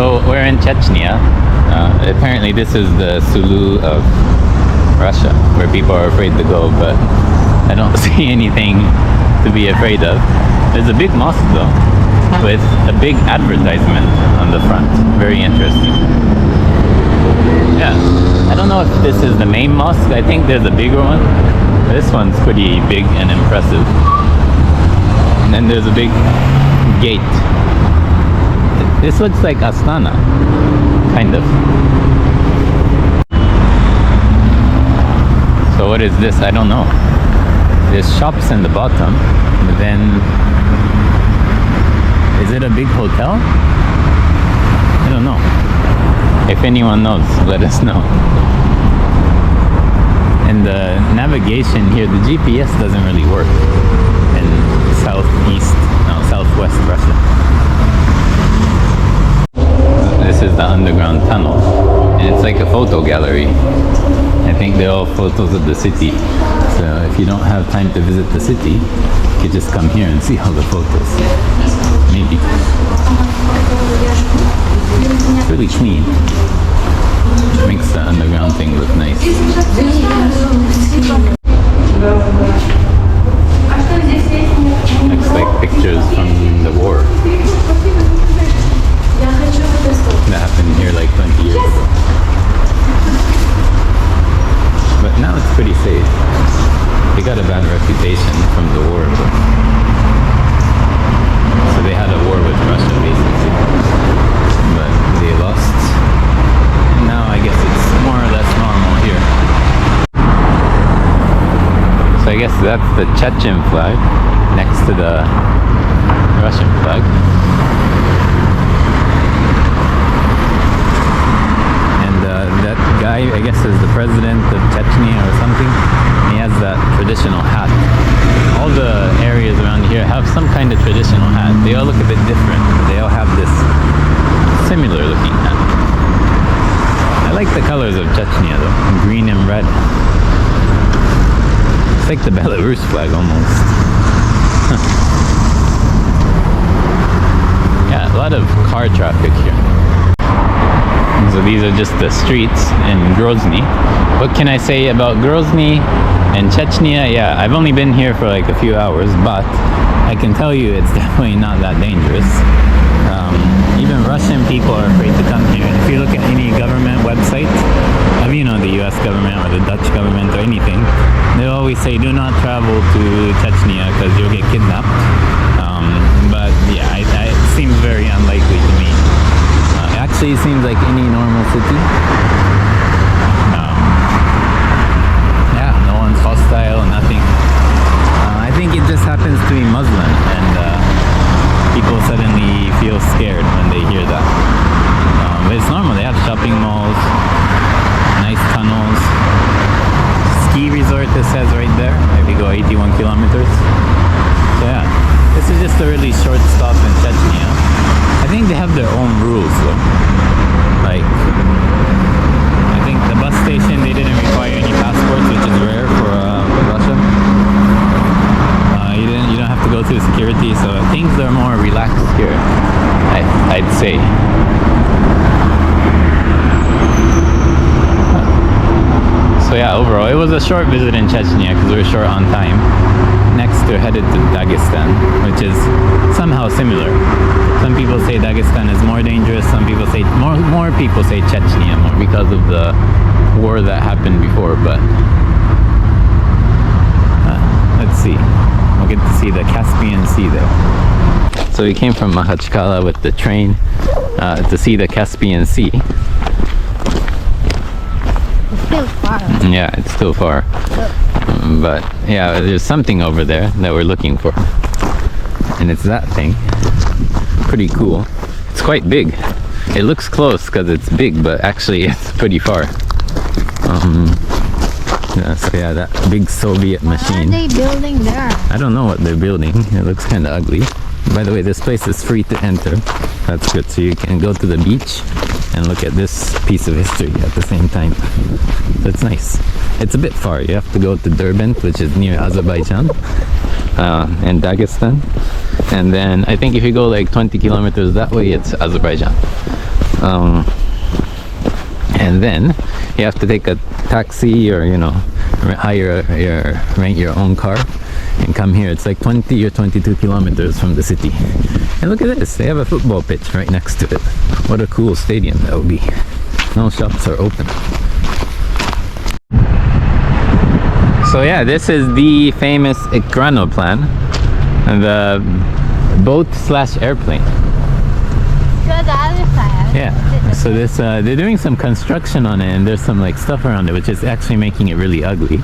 So we're in Chechnya. Apparently this is the Sulu of Russia, where people are afraid to go, but I don't see anything to be afraid of. There's a big mosque though, with a big advertisement on the front. Very interesting. Yeah, I don't know if this is the main mosque. I think there's a bigger one. This one's pretty big and impressive. And then there's a big gate. This looks like Astana, kind of. So what is this? I don't know. There's shops in the bottom, but then is it a big hotel? I don't know. If anyone knows, let us know. And the navigation here, the GPS doesn't really work in southwest Russia. This is the underground tunnel, and it's like a photo gallery. I think they're all photos of the city. So if you don't have time to visit the city, you could just come here and see all the photos. Maybe. It's really clean. Makes the underground thing look nice. Looks like pictures from the war. That happened here like 20 years ago. But now it's pretty safe. They got a bad reputation from the war. So they had a war with Russia basically. But they lost. And now I guess it's more or less normal here. So I guess that's the Chechen flag next to the Russian flag. That guy, I guess, is the president of Chechnya or something. He has that traditional hat. All the areas around here have some kind of traditional hat. They all look a bit different. They all have this similar looking hat. I like the colors of Chechnya though, green and red. It's like the Belarus flag almost. Yeah, a lot of car traffic here. So these are just the streets in Grozny. What can I say about Grozny and Chechnya? Yeah, I've only been here for like a few hours, but I can tell you it's definitely not that dangerous. Even Russian people are afraid to come here. And if you look at any government website of, you know, the US government or the Dutch government or anything, they'll always say do not travel to Chechnya because you'll get kidnapped. But yeah, it seems very unlikely to me. Actually, it seems like any normal city. Yeah, no one's hostile, nothing. I think it just happens to be Muslim, and people suddenly feel scared when they hear that. But it's normal. They have shopping malls, nice tunnels, ski resort. It says right there. If you go 81 kilometers. So yeah, this is just a really short stop in Chechnya. I think they have their own rules though. Like, I think the bus station, they didn't require any passports, which is rare for Russia. You don't have to go through security, so things are more relaxed here, I'd say. So yeah, overall, it was a short visit in Chechnya because we were short on time. Next, we're headed to Dagestan, which is somehow similar. Some people say Dagestan is more dangerous. Some people say more people say Chechnya more because of the war that happened before. But let's see. We'll get to see the Caspian Sea there. So we came from Makhachkala with the train to see the Caspian Sea. It's still far. Yeah, it's still far. But yeah, there's something over there that we're looking for. And it's that thing. Pretty cool. It's quite big. It looks close because it's big, but actually it's pretty far. So yeah, that big Soviet machine. What are they building there? I don't know what they're building. It looks kind of ugly. By the way, this place is free to enter. That's good. So you can go to the beach and look at this piece of history at the same time. That's nice. It's a bit far. You have to go to Derbent, which is near Azerbaijan, and Dagestan. And then I think if you go like 20 kilometers that way, it's Azerbaijan. And then you have to take a taxi or, you know, rent your own car and come here. It's like 20 or 22 kilometers from the city. And look at this, they have a football pitch right next to it. What a cool stadium that would be. No shops are open. So yeah, this is the famous plan, the boat/airplane. Go the other side. Yeah, so this they're doing some construction on it, and there's some like stuff around it which is actually making it really ugly.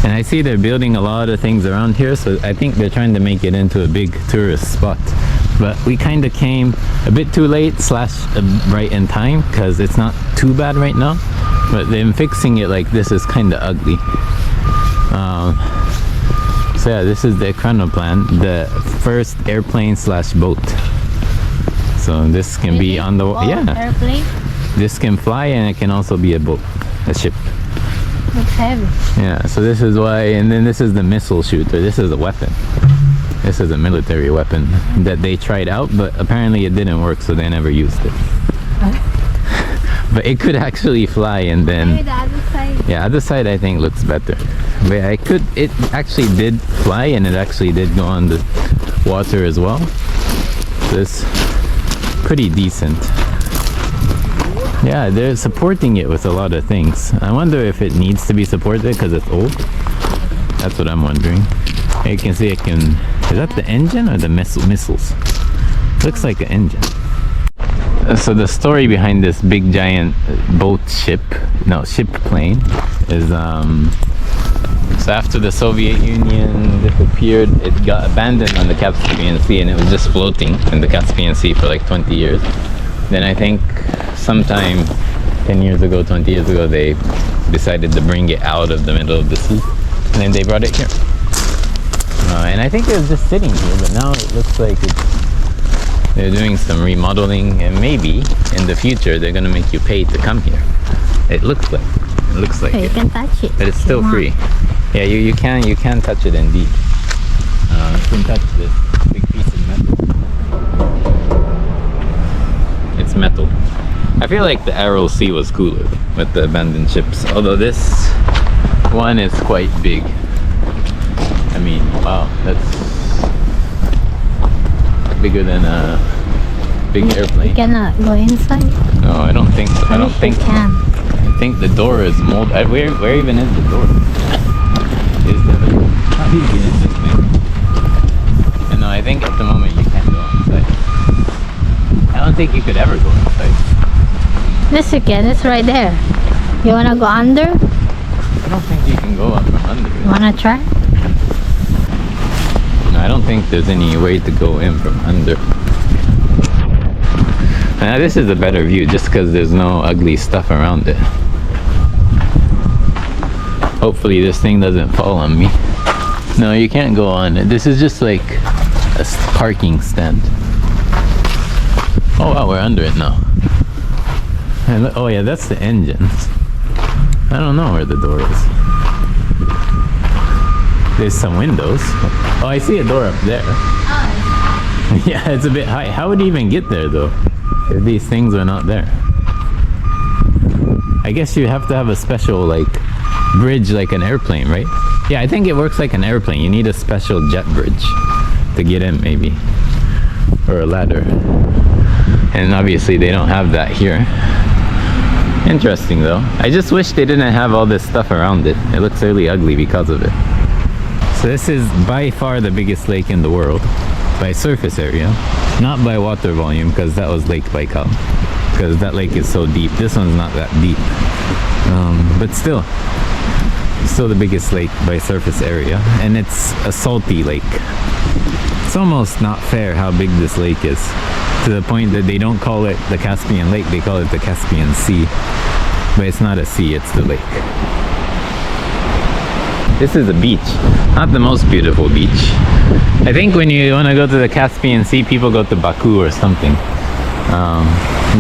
And I see they're building a lot of things around here, so I think they're trying to make it into a big tourist spot. But we kind of came a bit too late / right in time, because it's not too bad right now, but them fixing it like this is kind of ugly. So yeah, this is the plan, the first airplane / boat. So this can be on the Airplane. This can fly, and it can also be a boat, a ship. Looks heavy. Yeah, so this is why. And then this is the missile shooter. This is a weapon. This is a military weapon that they tried out, but apparently it didn't work, so they never used it. But it could actually fly, and then Maybe the other side. yeah, other side I think looks better. But it actually did fly, and it actually did go on the water as well. So it's pretty decent. Yeah, they're supporting it with a lot of things. I wonder if it needs to be supported because it's old. That's what I'm wondering. You can see it can. Is that the engine or the missiles? Looks like an engine. So the story behind this big giant ship plane is so after the Soviet Union disappeared, it got abandoned on the Caspian Sea, and it was just floating in the Caspian Sea for like 20 years. Then I think sometime 10 years ago, 20 years ago, they decided to bring it out of the middle of the sea, and then they brought it here. And I think it was just sitting here, but now it looks like they're doing some remodeling, and maybe in the future they're gonna make you pay to come here. It looks like You can touch it. but it's still free. Yeah, you can touch it indeed. You can touch this big piece of metal. It's metal. I feel like the Aral Sea was cooler with the abandoned ships, although this one is quite big. I mean, wow, that's bigger than a big airplane. You cannot go inside. No, I don't think so. I don't think. You can. I think the door is molded. Where even is the door? How easy is this thing? And no, I think at the moment you can't go inside. I don't think you could ever go inside. Yes, you can. It's right there. You wanna go under? I don't think you can go up from under it. Wanna try? No, I don't think there's any way to go in from under. Now this is a better view just because there's no ugly stuff around it. Hopefully this thing doesn't fall on me. No, you can't go on it. This is just like a parking stand. Oh wow, we're under it now. And, oh yeah, that's the engines. I don't know where the door is. There's some windows. Oh, I see a door up there. Oh. Yeah, it's a bit high. How would you even get there though, if these things are not there? I guess you have to have a special like bridge like an airplane, right? Yeah, I think it works like an airplane. You need a special jet bridge to get in, maybe, or a ladder. And obviously they don't have that here. Interesting though. I just wish they didn't have all this stuff around it. It looks really ugly because of it. So this is by far the biggest lake in the world by surface area, not by water volume, because that was Lake Baikal, because that lake is so deep. This one's not that deep, but still the biggest lake by surface area, and it's a salty lake. It's almost not fair how big this lake is, to the point that they don't call it the Caspian Lake, they call it the Caspian Sea. But it's not a sea, it's the lake. This is a beach, not the most beautiful beach. I think when you want to go to the Caspian Sea, people go to Baku or something.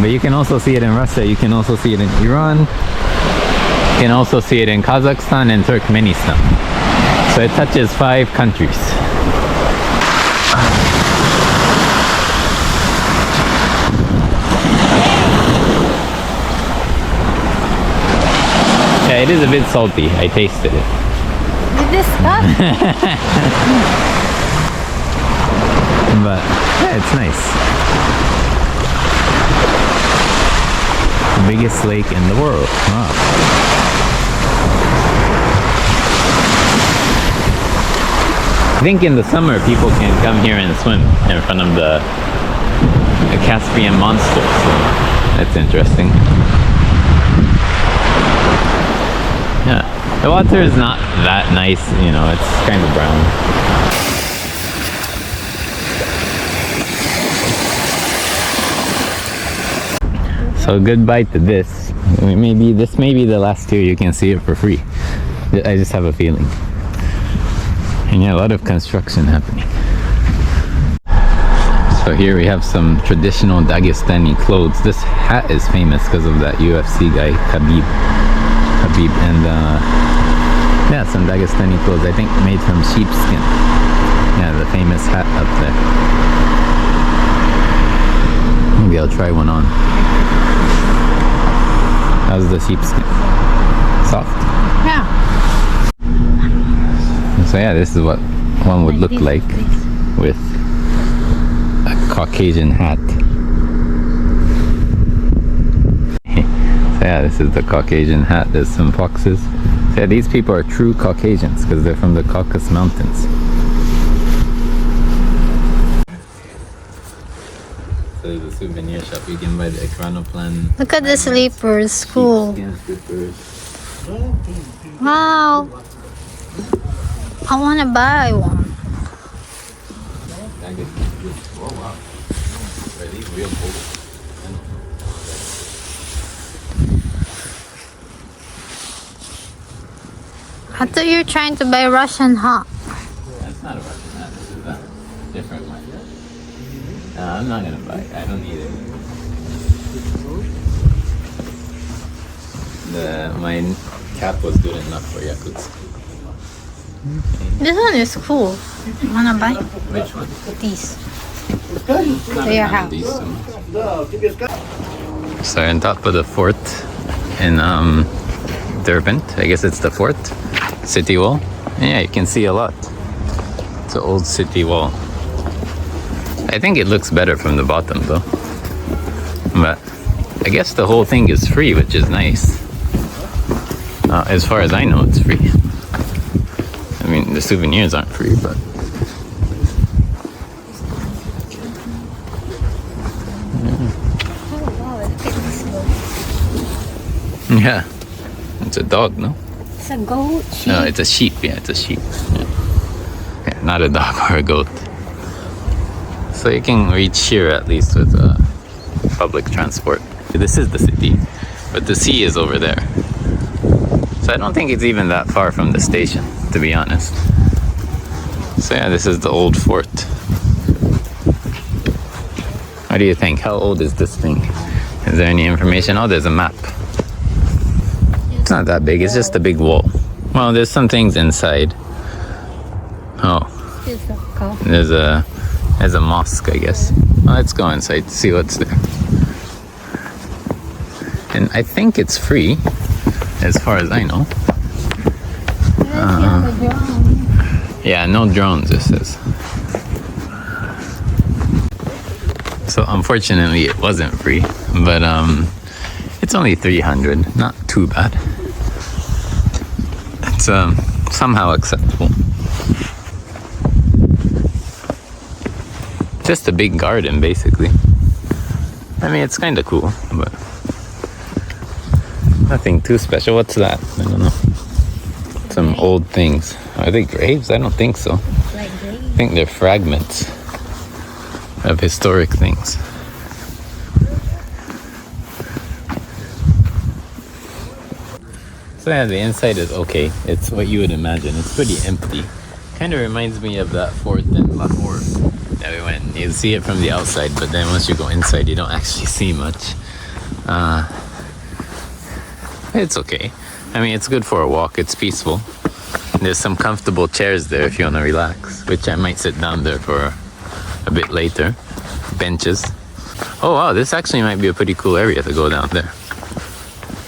But you can also see it in Russia, you can also see it in Iran, you can also see it in Kazakhstan and Turkmenistan. So it touches 5 countries. it is a bit salty. I tasted it. With this stuff? But yeah, it's nice. The biggest lake in the world. Wow. I think in the summer people can come here and swim in front of the Caspian monster. So that's interesting. Yeah, the water is not that nice, you know, it's kind of brown. So goodbye to this. This may be the last year you can see it for free. I just have a feeling. And yeah, a lot of construction happening. So here we have some traditional Dagestani clothes. This hat is famous because of that UFC guy, Khabib. And yeah, some Dagestani clothes, I think made from sheepskin. Yeah, the famous hat up there. Maybe I'll try one on. How's the sheepskin? Soft? Yeah. So yeah, this is what one would look like with a Caucasian hat. So yeah, this is the Caucasian hat. There's some foxes. So yeah, these people are true Caucasians because they're from the Caucasus Mountains. So there's a souvenir shop. You can buy the Ekranoplan. Look at the sleepers. Cool. Slippers. Wow. I want to buy one. Oh wow. Are these real cool? I thought you were trying to buy Russian hat. That's not a Russian hat. This is a different one. No, I'm not gonna buy it. I don't need it. My cap was good enough for Yakutsk. This one is cool. Wanna buy? Which one? These. Not To your none of house. these so much. So on top of the fort in Derbent, I guess it's the fort, city wall. And yeah, you can see a lot. It's an old city wall. I think it looks better from the bottom though. But I guess the whole thing is free, which is nice. As far as I know, it's free. I mean, the souvenirs aren't free, but yeah, it's a dog, no? It's a goat. Sheep. No, it's a sheep. Yeah, it's a sheep. Yeah, not a dog or a goat. So you can reach here at least with public transport. This is the city, but the sea is over there. So I don't think it's even that far from the station, to be honest. So yeah, this is the old fort. What do you think? How old is this thing? Is there any information? Oh, there's a map. It's not that big, it's just a big wall. Well, there's some things inside. Oh, there's a mosque, I guess. Well, let's go inside to see what's there. And I think it's free, as far as I know. Yeah, no drones, it says. So unfortunately it wasn't free, but it's only 300, not too bad. It's somehow acceptable. Just a big garden, basically. I mean, it's kind of cool, but nothing too special. What's that? I don't know. Some old things. Are they graves? I don't think so. I think they're fragments of historic things. So yeah, the inside is okay. It's what you would imagine. It's pretty empty. Kind of reminds me of that fort in Lahore that we went. You see it from the outside, but then once you go inside, you don't actually see much. It's okay. I mean, it's good for a walk. It's peaceful. There's some comfortable chairs there if you want to relax, which I might sit down there for a bit later. Benches. Oh wow, this actually might be a pretty cool area to go down there.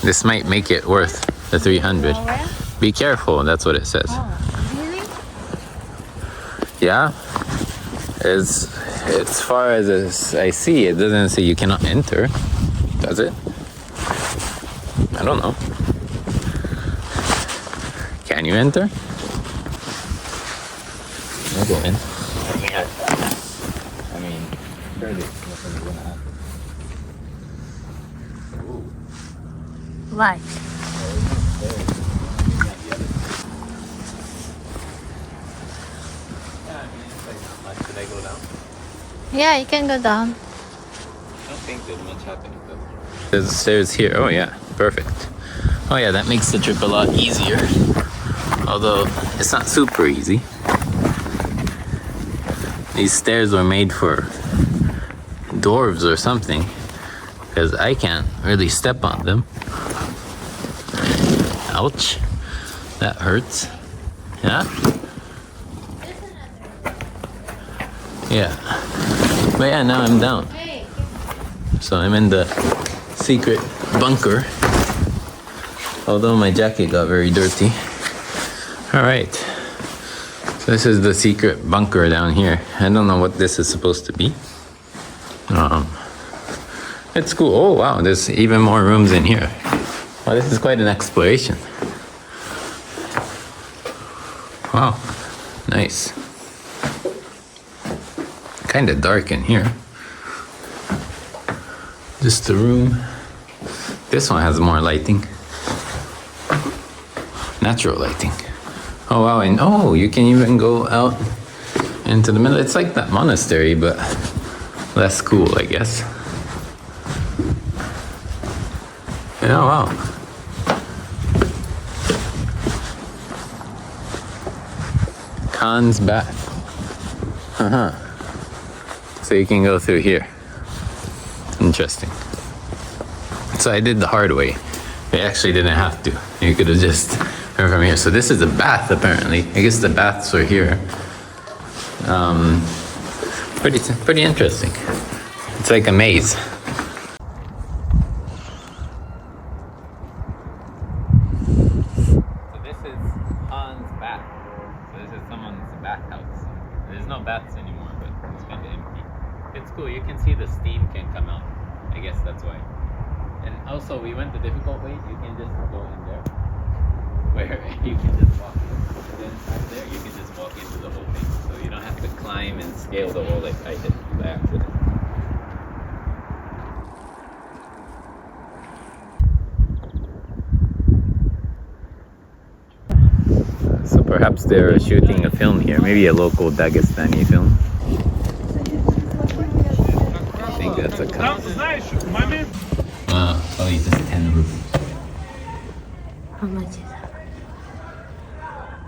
This might make it worth The 300. Oh, where? Be careful, that's what it says. Oh, really? Yeah. As far as I see, it doesn't say you cannot enter. Does it? I don't know. Can you enter? I'll go in. I mean, surely nothing's gonna happen. Right. Should I go down? Yeah, you can go down. I don't think there's much happening though. There's stairs here. Oh yeah, perfect. Oh yeah, that makes the trip a lot easier. Although it's not super easy. These stairs were made for dwarves or something, because I can't really step on them. Ouch. That hurts. Yeah? Yeah. But yeah, now I'm down. So I'm in the secret bunker. Although my jacket got very dirty. Alright. So this is the secret bunker down here. I don't know what this is supposed to be. It's cool. Oh wow, there's even more rooms in here. Well, this is quite an exploration. Wow, nice. Kind of dark in here. Just the room. This one has more lighting. Natural lighting. Oh wow, and oh, you can even go out into the middle. It's like that monastery, but less cool, I guess. Yeah, wow. Khan's bath. So you can go through here. Interesting. So I did the hard way. They actually didn't have to. You could have just went from here. So this is a bath apparently. I guess the baths are here. Pretty interesting. It's like a maze. There's no baths anymore, but it's kind of empty. It's cool, you can see the steam can come out. I guess that's why. And also, we went the difficult way. You can just go in there, where you can just walk in. And then back there, you can just walk into the whole thing. So you don't have to climb and scale the wall like I did by accident. So perhaps they're shooting a film here, maybe a local Dagestani film. I think that's a cut. Oh, it's just 10 rupees. How much is that?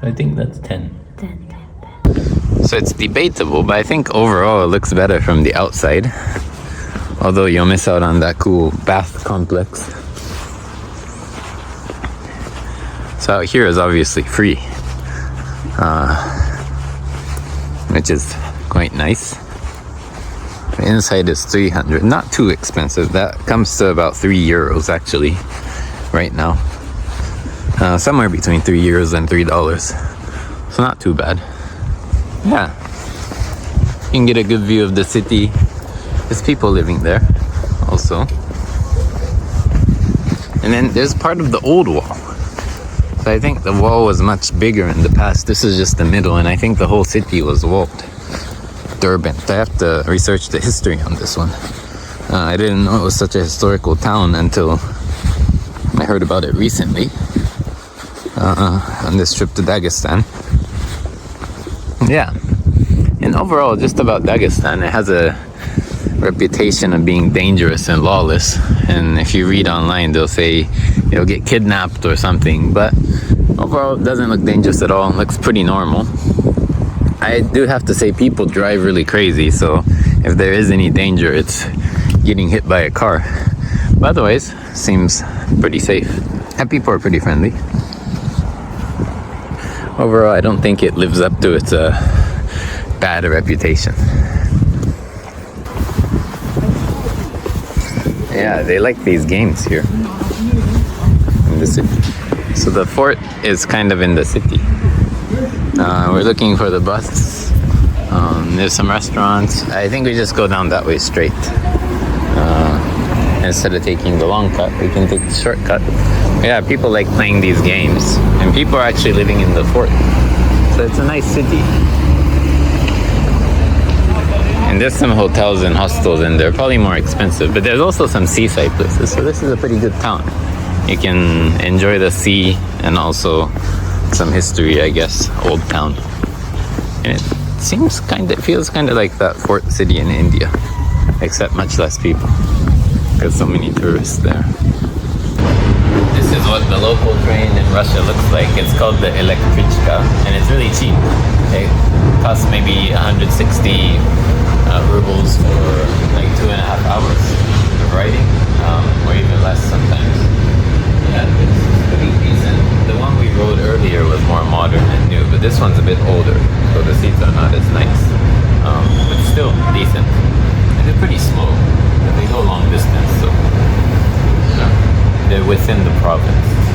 I think that's 10. 10. So it's debatable, but I think overall it looks better from the outside. Although you'll miss out on that cool bath complex. So out here is obviously free. Which is quite nice. The inside is 300, not too expensive. That comes to about €3 actually, right now. Somewhere between €3 and $3. So not too bad. Yeah. You can get a good view of the city. There's people living there also. And then there's part of the old wall. So I think the wall was much bigger in the past. This is just the middle, and I think the whole city was walled. Derbent. I have to research the history on this one. I didn't know it was such a historical town until I heard about it recently on this trip to Dagestan. Yeah. And overall, just about Dagestan, it has a reputation of being dangerous and lawless. And if you read online, they'll say you'll get kidnapped or something. But overall, it doesn't look dangerous at all. It looks pretty normal. I do have to say people drive really crazy, so if there is any danger, it's getting hit by a car. But otherwise, seems pretty safe. And people are pretty friendly. Overall, I don't think it lives up to its bad reputation. Yeah, they like these games here in the city. So the fort is kind of in the city. We're looking for the bus. There's some restaurants. I think we just go down that way straight. Instead of taking the long cut, we can take the shortcut. Yeah, people like playing these games. And people are actually living in the fort. So it's a nice city. And there's some hotels and hostels, and they're probably more expensive. But there's also some seaside places. So this is a pretty good town. You can enjoy the sea and also some history, I guess. Old town. And it feels kind of like that fort city in India, except much less people because so many tourists there. This is what the local train in Russia looks like. It's called the elektrichka, and it's really cheap. It costs maybe 160 rubles for like 2.5 hours of riding, or even less sometimes. Yeah, it's pretty decent. The one we rode earlier was more modern and new, but this one's a bit older, so the seats are not as nice. But still decent. And they're pretty slow, but they go long distance, so they're within the province.